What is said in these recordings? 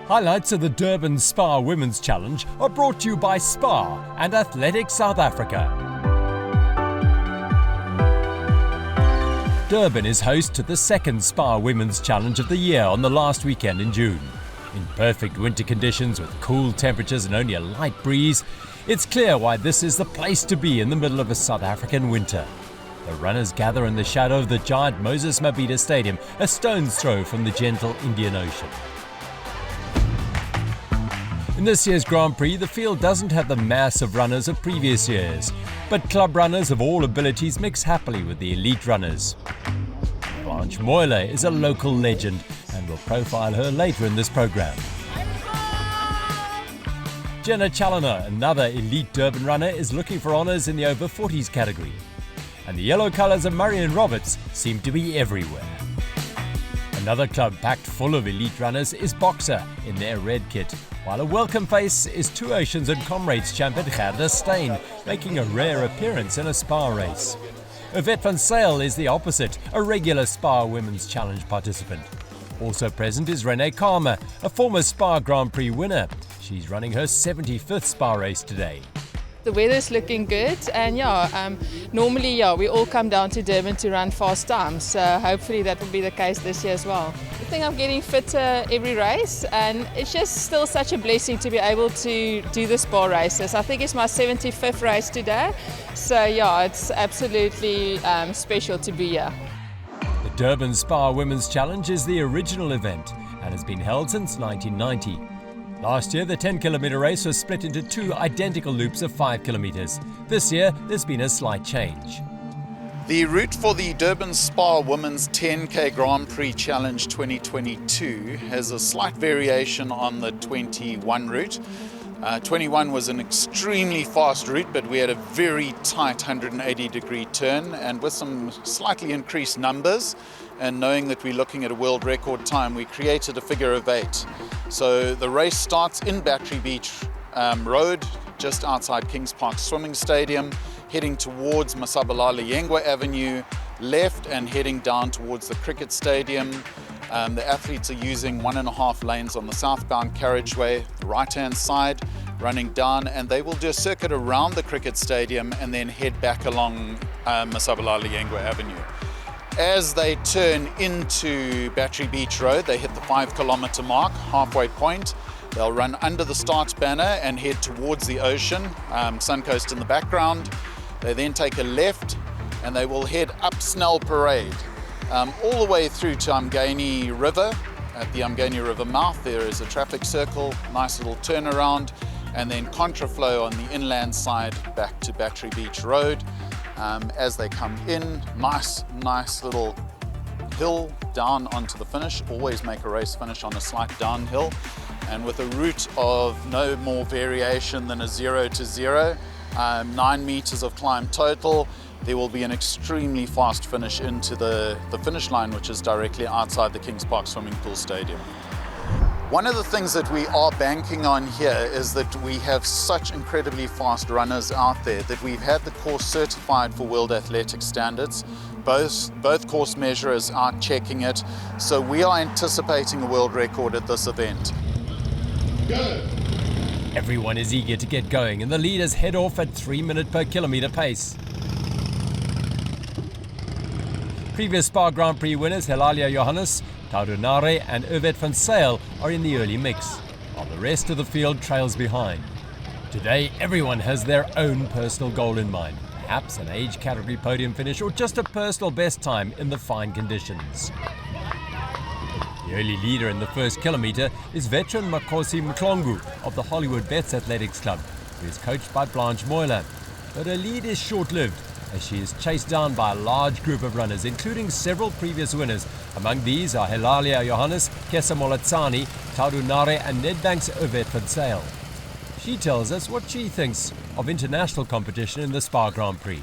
Highlights of the Durban Spar Women's Challenge are brought to you by Spar and Athletics South Africa. Durban is host to the second Spar Women's Challenge of the year on the last weekend in June. In perfect winter conditions with cool temperatures and only a light breeze, it's clear why this is the place to be in the middle of a South African winter. The runners gather in the shadow of the giant Moses Mabhida Stadium, a stone's throw from the gentle Indian Ocean. In this year's Grand Prix, the field doesn't have the mass of runners of previous years, but club runners of all abilities mix happily with the elite runners. Blanche Moyle is a local legend, and we'll profile her later in this program. Jenna Challoner, another elite Durban runner, is looking for honours in the over 40s category. And the yellow colours of Marion Roberts seem to be everywhere. Another club packed full of elite runners is Boxer in their red kit, while a welcome face is Two Oceans and Comrades champion Gerda Steyn, making a rare appearance in a Spar race. Yvette van Zyl is the opposite, a regular Spar Women's Challenge participant. Also present is Renee Karma, a former Spar Grand Prix winner. She's running her 75th Spar race today. The weather's looking good, and normally we all come down to Durban to run fast times, so hopefully that will be the case this year as well. I think I'm getting fitter every race, and it's just still such a blessing to be able to do the Spar races. I think it's my 75th race today, so it's absolutely special to be here. The Durban Spar Women's Challenge is the original event and has been held since 1990. Last year, the 10-kilometre race was split into two identical loops of 5 kilometres. This year, there's been a slight change. The route for the Durban Spar Women's 10K Grand Prix Challenge 2022 has a slight variation on the 21 route. 21 was an extremely fast route, but we had a very tight 180-degree turn, and with some slightly increased numbers, and knowing that we're looking at a world record time, we created a figure of 8. So the race starts in Battery Beach Road, just outside Kings Park Swimming Stadium, heading towards Masabalala Yengwa Avenue, left and heading down towards the cricket stadium. The athletes are using 1.5 lanes on the southbound carriageway, the right-hand side, running down, and they will do a circuit around the cricket stadium and then head back along Masabalala Yengwa Avenue. As they turn into Battery Beach Road, they hit the 5-kilometre mark, halfway point. They'll run under the start banner and head towards the ocean, Suncoast in the background. They then take a left and they will head up Snell Parade. All the way through to Umgeni River. At the Umgeni River mouth, there is a traffic circle, nice little turnaround, and then contraflow on the inland side back to Battery Beach Road. As they come in, nice little hill down onto the finish. Always make a race finish on a slight downhill, and with a route of no more variation than a 0 to 0, 9 meters of climb total. There will be an extremely fast finish into the finish line, which is directly outside the Kings Park Swimming Pool Stadium. One of the things that we are banking on here is that we have such incredibly fast runners out there that we've had the course certified for World Athletic Standards. Both course measurers are checking it, so we are anticipating a world record at this event. Go. Everyone is eager to get going, and the leaders head off at 3 minute per kilometre pace. Previous Spar Grand Prix winners Helalia Johannes, Taudunare and Yvette van Zyl are in the early mix, while the rest of the field trails behind. Today, everyone has their own personal goal in mind, perhaps an age category podium finish or just a personal best time in the fine conditions. The early leader in the first kilometre is veteran Makosi Mklongu of the Hollywood Vets Athletics Club, who is coached by Blanche Moyle. But her lead is short-lived, as she is chased down by a large group of runners, including several previous winners. Among these are Helalia Johannes, Kesa Molatsani, Taudunare and Nedbank's Yvette van Zyl. She tells us what she thinks of international competition in the Spar Grand Prix.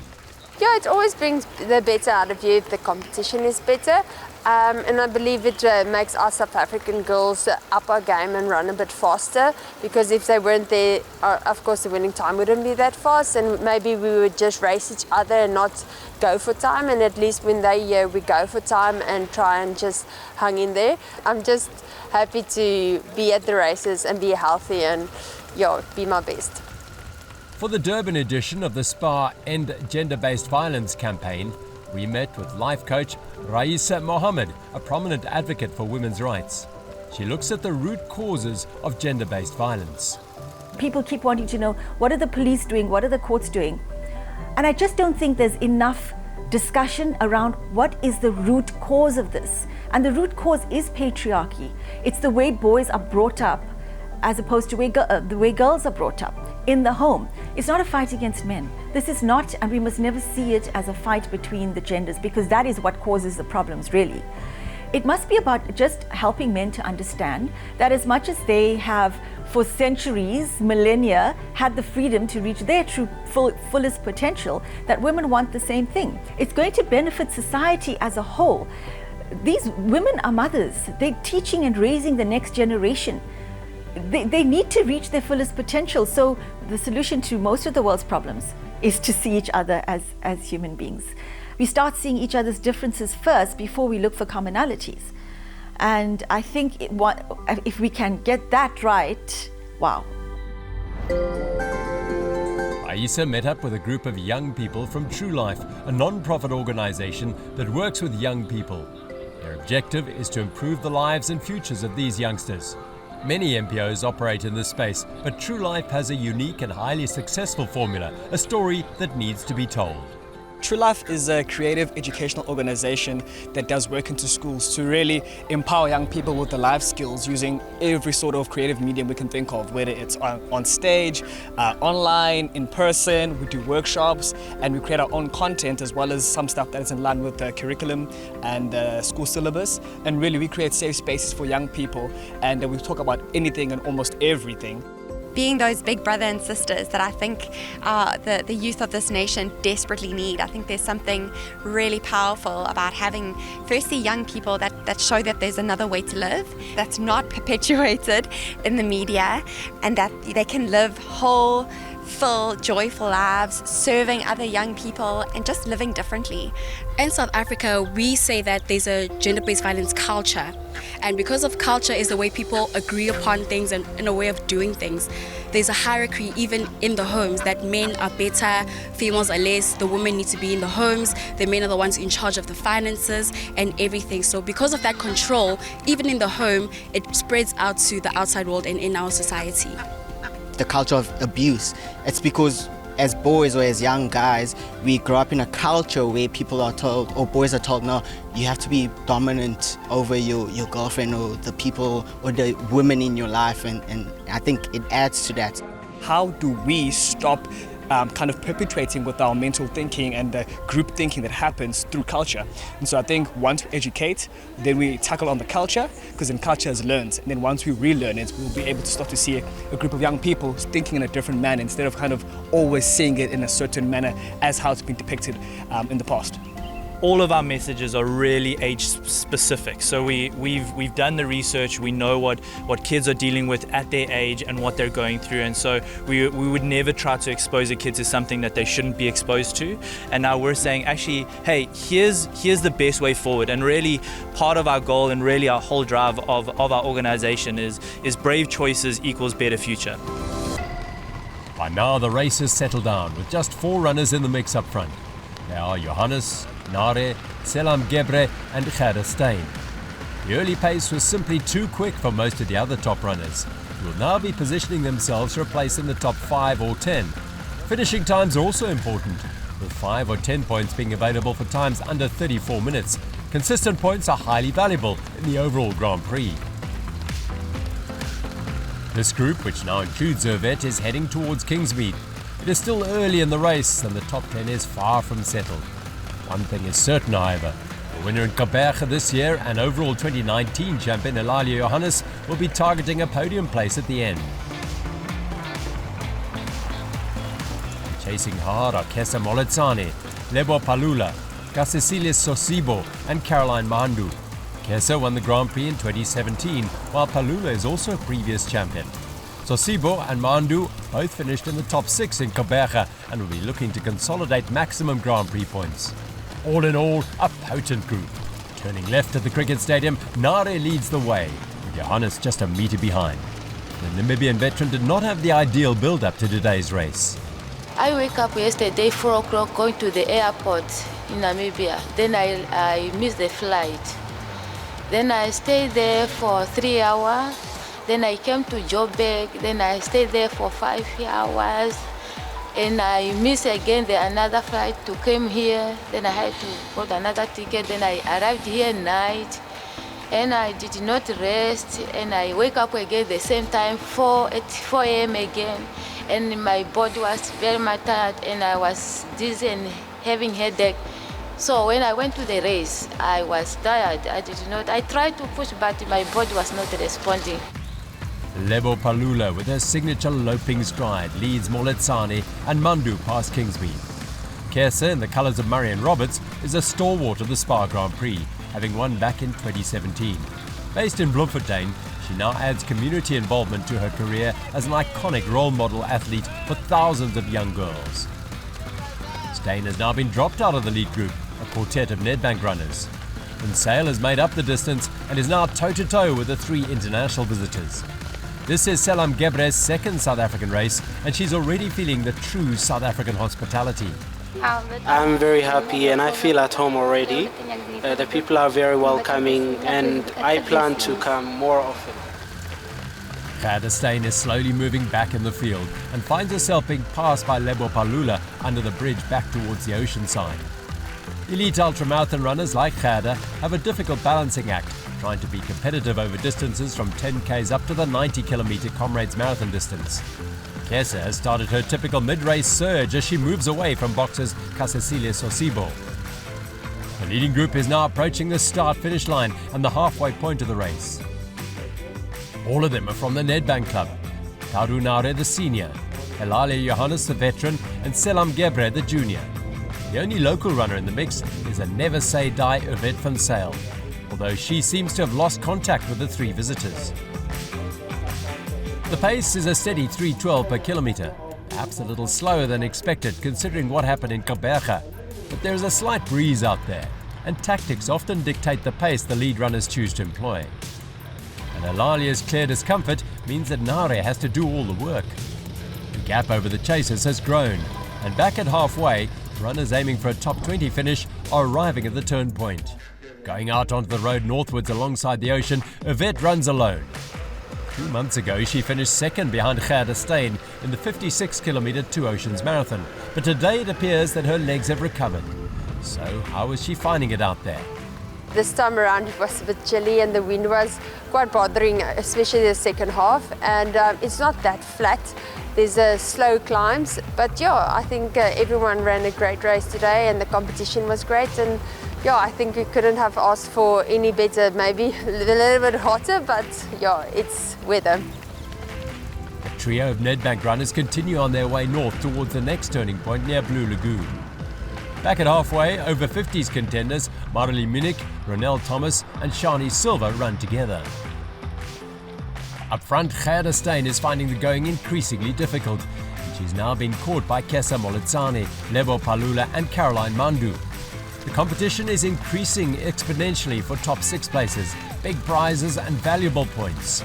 Yeah, it always brings the better out of you if the competition is better. And I believe it makes our South African girls up our game and run a bit faster, because if they weren't there, of course the winning time wouldn't be that fast, and maybe we would just race each other and not go for time, and at least when they're here we go for time and try and just hang in there. I'm just happy to be at the races and be healthy and be my best. For the Durban edition of the SPAR End Gender-Based Violence campaign, we met with life coach Raisa Mohammed, a prominent advocate for women's rights. She looks at the root causes of gender-based violence. People keep wanting to know, what are the police doing? What are the courts doing? And I just don't think there's enough discussion around what is the root cause of this. And the root cause is patriarchy. It's the way boys are brought up as opposed to the way girls are brought up in the home. It's not a fight against men. This is not, and we must never see it as a fight between the genders, because that is what causes the problems, really. It must be about just helping men to understand that as much as they have for centuries, millennia, had the freedom to reach their true fullest potential, that women want the same thing. It's going to benefit society as a whole. These women are mothers. They're teaching and raising the next generation. They need to reach their fullest potential. So the solution to most of the world's problems is to see each other as human beings. We start seeing each other's differences first before we look for commonalities. And I think if we can get that right, wow. Aisa met up with a group of young people from True Life, a non-profit organization that works with young people. Their objective is to improve the lives and futures of these youngsters. Many NPOs operate in this space, but True Life has a unique and highly successful formula, a story that needs to be told. True Life is a creative educational organization that does work into schools to really empower young people with the life skills using every sort of creative medium we can think of, whether it's on stage, online, in person. We do workshops and we create our own content, as well as some stuff that is in line with the curriculum and the school syllabus. And really we create safe spaces for young people, and we talk about anything and almost everything. Being those big brother and sisters that I think the youth of this nation desperately need. I think there's something really powerful about having, firstly, young people that show that there's another way to live, that's not perpetuated in the media, and that they can live whole, full, joyful lives, serving other young people and just living differently. In South Africa, we say that there's a gender-based violence culture. And because of culture is the way people agree upon things and in a way of doing things, there's a hierarchy even in the homes that men are better, females are less, the women need to be in the homes, the men are the ones in charge of the finances and everything. So because of that control, even in the home, it spreads out to the outside world and in our society. The culture of abuse, it's because as boys or as young guys, we grow up in a culture where people are told, or boys are told, no, you have to be dominant over your girlfriend or the people or the women in your life, and I think it adds to that. How do we stop kind of perpetuating with our mental thinking and the group thinking that happens through culture? And so I think once we educate, then we tackle on the culture, because then culture is learned. And then once we relearn it, we'll be able to start to see a group of young people thinking in a different manner, instead of kind of always seeing it in a certain manner as how it's been depicted in the past. All of our messages are really age specific. So we've done the research. We know what kids are dealing with at their age and what they're going through. And so we would never try to expose a kid to something that they shouldn't be exposed to. And now we're saying, actually, hey, here's the best way forward. And really part of our goal and really our whole drive of our organization is brave choices equals better future. By now the race has settled down with just 4 runners in the mix up front. They are Johannes, Nare, Selam Gebre and Gerda Steyn. The early pace was simply too quick for most of the other top runners, who will now be positioning themselves for a place in the top 5 or 10. Finishing times are also important, with 5 or 10 points being available for times under 34 minutes. Consistent points are highly valuable in the overall Grand Prix. This group, which now includes Irvet, is heading towards Kingsmead. It is still early in the race and the top 10 is far from settled. One thing is certain, however, the winner in Kaapberge this year and overall 2019 champion Helalia Johannes will be targeting a podium place at the end. Chasing hard are Kesa Moletsane, Lebo Palula, Kasisilis Sosibo and Caroline Mahandu. Kesa won the Grand Prix in 2017, while Palula is also a previous champion. Sosibo and Mandu both finished in the top 6 in Gqeberha and will be looking to consolidate maximum Grand Prix points. All in all, a potent group. Turning left at the cricket stadium, Nare leads the way, with Johannes just a metre behind. The Namibian veteran did not have the ideal build-up to today's race. I wake up yesterday 4 o'clock going to the airport in Namibia. Then I missed the flight. Then I stayed there for 3 hours. Then I came to Joburg. Then I stayed there for 5 hours. And I missed again another flight to come here. Then I had to got another ticket. Then I arrived here at night. And I did not rest. And I wake up again the same time, 4 a.m. again. And my body was very much tired. And I was dizzy and having headache. So when I went to the race, I was tired. I tried to push, but my body was not responding. Lebo Palula, with her signature loping stride, leads Moletsani and Mandu past Kingsmead. Kesa, in the colours of Marion Roberts, is a stalwart of the Spar Grand Prix, having won back in 2017. Based in Bloemfontein, she now adds community involvement to her career as an iconic role model athlete for thousands of young girls. Steyn has now been dropped out of the lead group, a quartet of Nedbank runners. Van Sail has made up the distance and is now toe-to-toe with the 3 international visitors. This is Selam Gebre's second South African race, and she's already feeling the true South African hospitality. I'm very happy and I feel at home already. The people are very welcoming and I plan to come more often. Gerda Steyn is slowly moving back in the field and finds herself being passed by Lebo Palula under the bridge back towards the ocean side. Elite ultramarathon runners like Gerda have a difficult balancing act, trying to be competitive over distances from 10Ks up to the 90-kilometre Comrades Marathon distance. Kesa has started her typical mid-race surge as she moves away from boxers Kasasilia Sosibo. The leading group is now approaching the start-finish line and the halfway point of the race. All of them are from the Nedbank Club. Taru Nare, the senior, Helalia Johannes, the veteran, and Selam Gebre, the junior. The only local runner in the mix is a never-say-die Yvette van Sail, although she seems to have lost contact with the 3 visitors. The pace is a steady 3:12 per kilometre, perhaps a little slower than expected considering what happened in Gqeberha, but there is a slight breeze out there, and tactics often dictate the pace the lead runners choose to employ. And Elalia's clear discomfort means that Nare has to do all the work. The gap over the chasers has grown, and back at halfway, runners aiming for a top 20 finish are arriving at the turn point. Going out onto the road northwards alongside the ocean, Yvette runs alone. 2 months ago, she finished second behind Gerda Steyn in the 56-kilometre Two Oceans Marathon, but today it appears that her legs have recovered. So, how is she finding it out there? This time around it was a bit chilly and the wind was quite bothering, especially the second half, and it's not that flat. There's slow climbs, but yeah, I think everyone ran a great race today and the competition was great, and yeah, I think we couldn't have asked for any better. Maybe a little bit hotter, but yeah, it's weather. The trio of Nedbank runners continue on their way north towards the next turning point near Blue Lagoon. Back at halfway, over 50s contenders Marilee Munich, Ronelle Thomas and Shani Silva run together. Up front, Gerda Steyn is finding the going increasingly difficult, and she's now been caught by Kesa Moletsani, Lebo Palula and Caroline Mandu. The competition is increasing exponentially for top 6 places, big prizes and valuable points.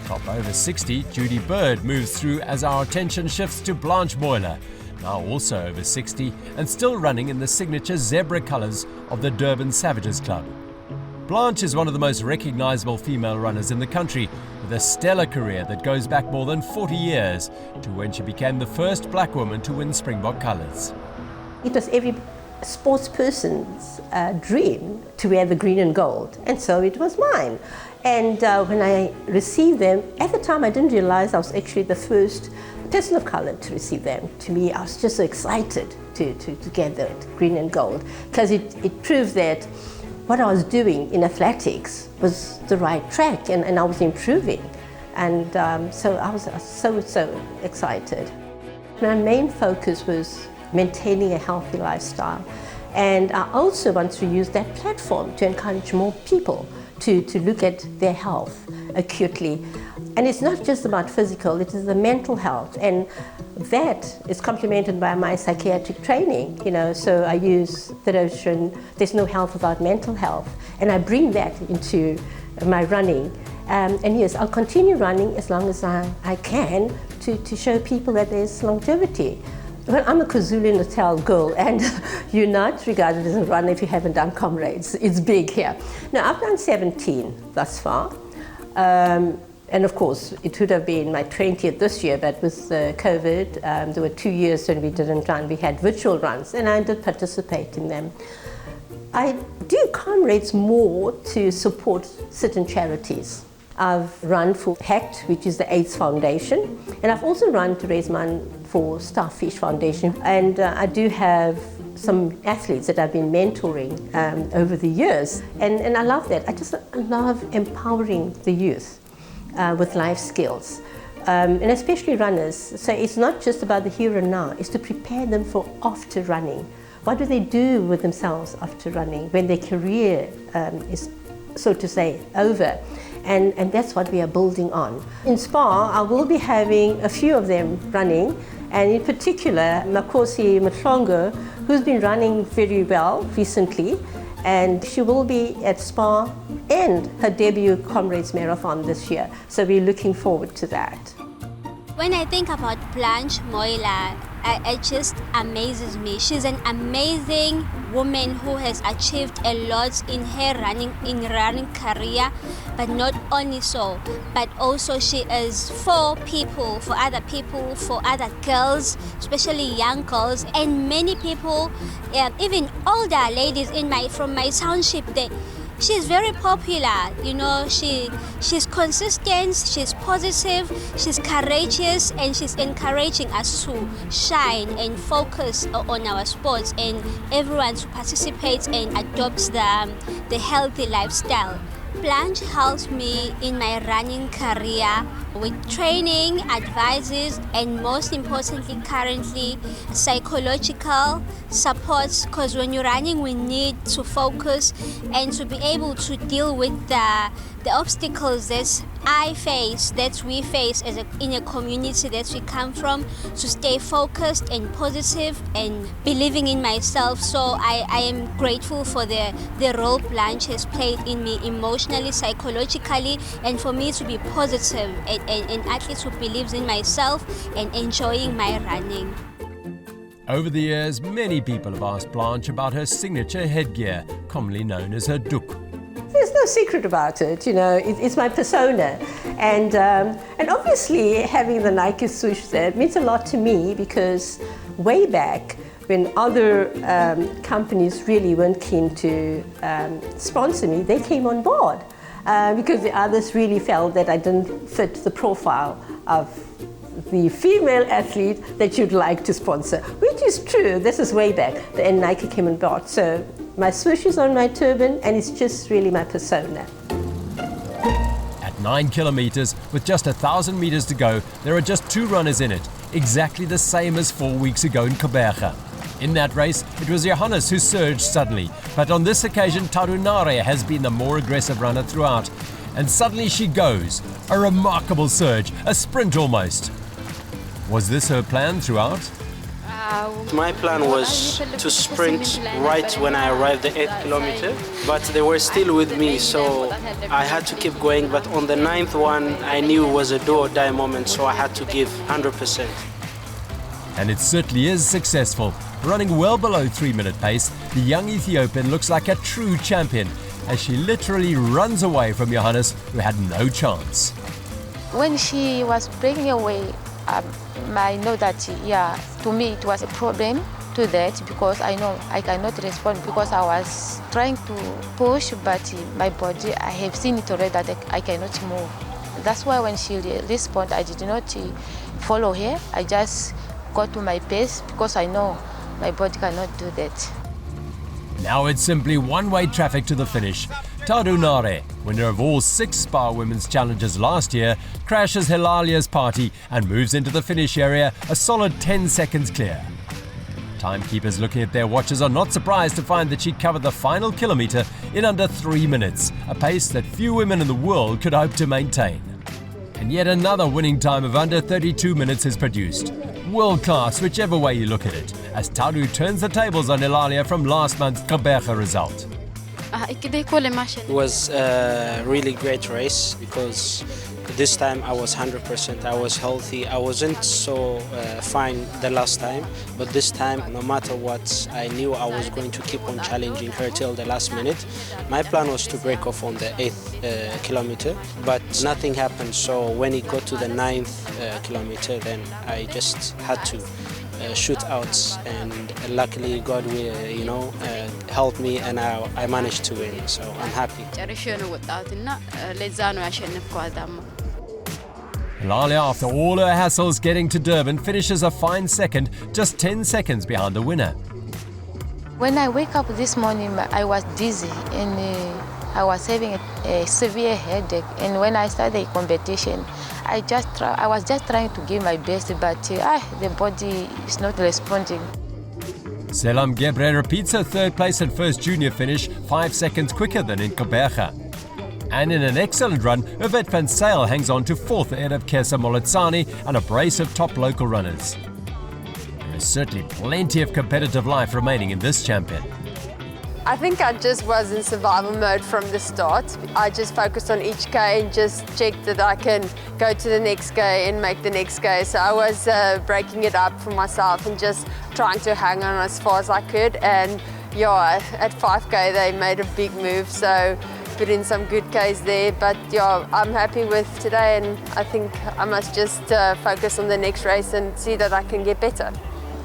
Top over 60, Judy Bird moves through as our attention shifts to Blanche Boiler, now also over 60 and still running in the signature zebra colours of the Durban Savages Club. Blanche is one of the most recognisable female runners in the country, with a stellar career that goes back more than 40 years to when she became the first black woman to win Springbok colours. It was every sports person's dream to wear the green and gold, and so it was mine. And when I received them, at the time I didn't realize I was actually the first person of color to receive them. To me, I was just so excited to get the green and gold, because it proved that what I was doing in athletics was the right track, and I was improving. And so I was so excited. My main focus was maintaining a healthy lifestyle And I also want to use that platform to encourage more people to look at their health acutely. And it's not just about physical, it is the mental health. And that is complemented by my psychiatric training, so I use the notion, there's no health without mental health. And I bring that into my running. And yes, I'll continue running as long as I can to show people that there's longevity. Well, I'm a KwaZulu-Natal girl, and you're not regarded as a runner if you haven't done Comrades. It's big here. Now, I've done 17 thus far. And of course, it would have been my 20th this year, but with COVID, there were 2 years when we didn't run. We had virtual runs, and I did participate in them. I do Comrades more to support certain charities. I've run for HACT, which is the AIDS Foundation, and I've also run to raise money for Starfish Foundation. And I do have some athletes that I've been mentoring over the years, and I love that. I love empowering the youth with life skills, and especially runners. So it's not just about the here and now, it's to prepare them for after running. What do they do with themselves after running when their career is, so to say, over? And that's what we are building on. In Spar, I will be having a few of them running, and in particular, Makosi Mhlongo, who's been running very well recently, and she will be at Spar and her debut Comrades Marathon this year. So we're looking forward to that. When I think about Blanche Moila, it just amazes me. She's an amazing woman who has achieved a lot in her running career, but not only so, but also she is for people, for other girls, especially young girls, and many people, even older ladies from my township. She's very popular, she's consistent, she's positive, she's courageous, and she's encouraging us to shine and focus on our sports, and everyone to participate and adopt the healthy lifestyle. Blanche helps me in my running career with training, advices, and most importantly, currently, psychological support, because when you're running, we need to focus and to be able to deal with the obstacles that we face in a community that we come from, to stay focused and positive and believing in myself. So I am grateful for the role Blanche has played in me emotionally, psychologically, and for me to be positive, an athlete who believes in myself and enjoying my running. Over the years, many people have asked Blanche about her signature headgear, commonly known as her doek. There's no secret about it, it's my persona. And obviously having the Nike swoosh there means a lot to me, because way back when other companies really weren't keen to sponsor me, they came on board because the others really felt that I didn't fit the profile of the female athlete that you'd like to sponsor, which is true. This is way back, and Nike came on board. So my swoosh is on my turban, and it's just really my persona. At 9 kilometers, with just 1,000 meters to go, there are just 2 runners in it, exactly the same as 4 weeks ago in Kaberga. In that race, it was Johannes who surged suddenly, but on this occasion, Tarunare has been the more aggressive runner throughout. And suddenly she goes. A remarkable surge, a sprint almost. Was this her plan throughout? My plan was to sprint right when I arrived the 8th kilometer, but they were still with me, so I had to keep going. But on the 9th one, I knew it was a do or die moment, so I had to give 100%. And it certainly is successful. Running well below 3-minute pace, the young Ethiopian looks like a true champion as she literally runs away from Johannes, who had no chance. When she was breaking away, I know that, to me it was a problem to that, because I know I cannot respond, because I was trying to push, but my body, I have seen it already that I cannot move. That's why when she responded, I did not follow her. I just got to my pace, because I know my body cannot do that. Now it's simply one-way traffic to the finish. Tarunare, winner of all 6 Spar Women's Challenges last year, crashes Hilalia's party and moves into the finish area a solid 10 seconds clear. Timekeepers looking at their watches are not surprised to find that she covered the final kilometre in under 3 minutes, a pace that few women in the world could hope to maintain. And yet another winning time of under 32 minutes is produced. World class, whichever way you look at it, as Taru turns the tables on Eulalia from last month's Gqeberha result. It was a really great race because this time I was 100%, I was healthy. I wasn't so fine the last time, but this time, no matter what, I knew I was going to keep on challenging her till the last minute. My plan was to break off on the 8th kilometer, but nothing happened. So when it got to the 9th kilometer, then I just had to shoot out, and luckily God will, helped me, and I managed to win, so I'm happy. Eulalia, after all her hassles getting to Durban, finishes a fine second, just 10 seconds behind the winner. When I wake up this morning, I was dizzy and I was having a severe headache. And when I started the competition, I was just trying to give my best, but the body is not responding. Selam Gebre repeats her third place and first junior finish 5 seconds quicker than in Gqeberha. And in an excellent run, Yvette van Sail hangs on to fourth ahead of Kesa Molitsani and a brace of top local runners. There is certainly plenty of competitive life remaining in this champion. I think I just was in survival mode from the start. I just focused on each K and just checked that I can go to the next K and make the next K. So I was breaking it up for myself and just trying to hang on as far as I could. And yeah, at 5K they made a big move, so put in some good Ks there. But yeah, I'm happy with today, and I think I must just focus on the next race and see that I can get better.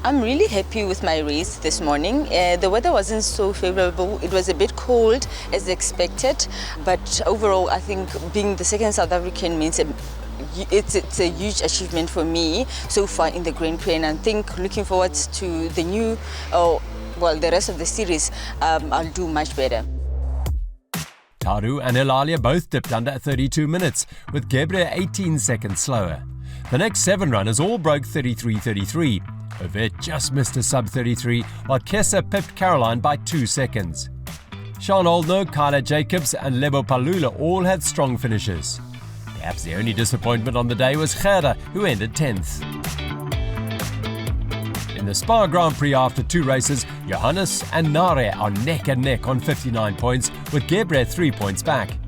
I'm really happy with my race this morning. The weather wasn't so favorable. It was a bit cold as expected, but overall I think being the second South African means it's a huge achievement for me so far in the Grand Prix, and I think looking forward to the new, the rest of the series, I'll do much better. Taru and Eulalia both dipped under 32 minutes, with Gebre 18 seconds slower. The next 7 runners all broke 33.33. Yvette just missed a sub-33, while Kesa pipped Caroline by 2 seconds. Sean Oldno, Kyla Jacobs and Lebo Palula all had strong finishes. Perhaps the only disappointment on the day was Gerda, who ended 10th. In the Spar Grand Prix after 2 races, Johannes and Nare are neck and neck on 59 points, with Gebre 3 points back.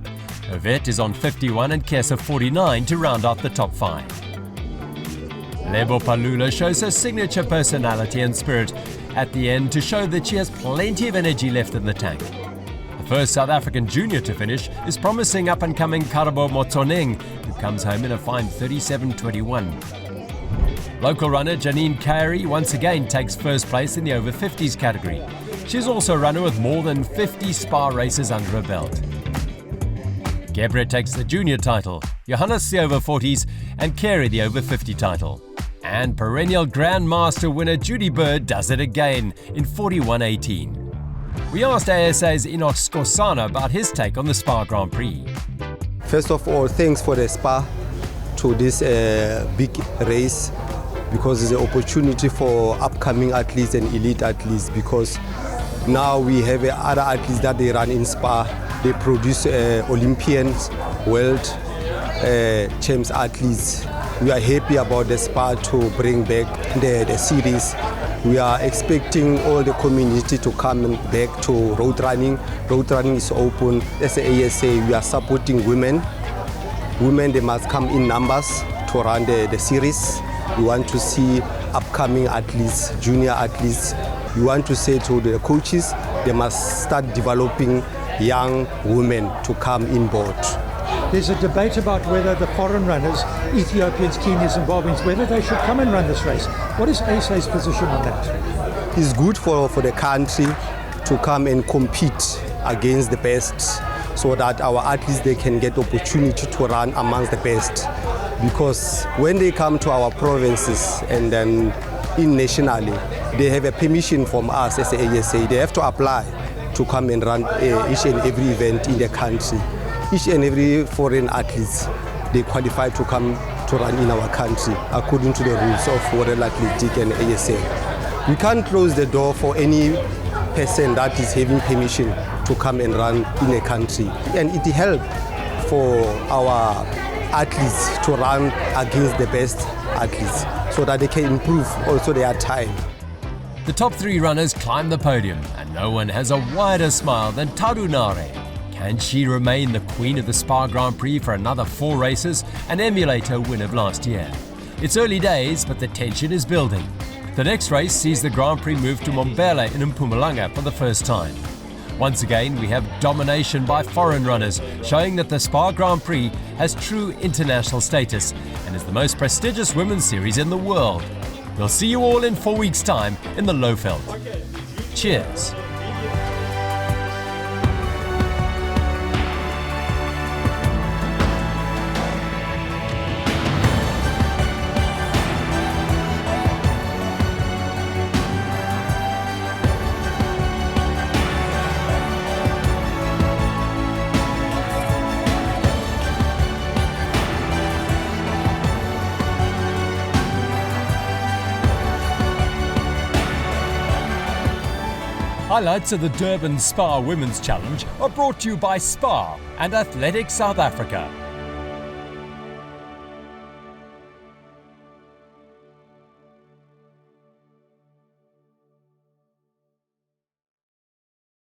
Yvette is on 51 and Kesa 49 to round out the top 5. Lebo Palula shows her signature personality and spirit at the end to show that she has plenty of energy left in the tank. The first South African junior to finish is promising up-and-coming Karabo Motsoneng, who comes home in a fine 37.21. Local runner Janine Carey once again takes first place in the over 50s category. She's also a runner with more than 50 Spar races under her belt. Gebre takes the junior title, Johannes the over 40s, and Carey the over 50 title. And perennial Grand Master winner Judy Bird does it again in 41.18. We asked ASA's Enoch Skosana about his take on the Spar Grand Prix. First of all, thanks for the Spar to this big race, because it's an opportunity for upcoming athletes and elite athletes, because now we have other athletes that they run in Spar. They produce Olympians, world champs athletes. We are happy about the Spar to bring back the series. We are expecting all the community to come back to road running. Road running is open. As a ASA, we are supporting women. Women, they must come in numbers to run the series. We want to see upcoming athletes, junior athletes. We want to say to the coaches, they must start developing young women to come in board. There's a debate about whether the foreign runners, Ethiopians, Kenyans, Zimbabweans, whether they should come and run this race. What is ASA's position on that? It's good for the country to come and compete against the best, so that our athletes, they can get opportunity to run amongst the best. Because when they come to our provinces and then nationally, they have a permission from us as a ASA. They have to apply to come and run each and every event in the country. Each and every foreign athletes, they qualify to come to run in our country according to the rules of World Athletic and ASA. We can't close the door for any person that is having permission to come and run in a country. And it helps for our athletes to run against the best athletes so that they can improve also their time. The top 3 runners climb the podium, and no one has a wider smile than Tarunare. Can she remain the queen of the Spar Grand Prix for another 4 races and emulate her win of last year? It's early days, but the tension is building. The next race sees the Grand Prix move to Mbombela in Mpumalanga for the first time. Once again, we have domination by foreign runners, showing that the Spar Grand Prix has true international status and is the most prestigious women's series in the world. We'll see you all in 4 weeks' time in the Lowveld. Cheers. Highlights of the Durban Spar Women's Challenge are brought to you by Spar and Athletics South Africa.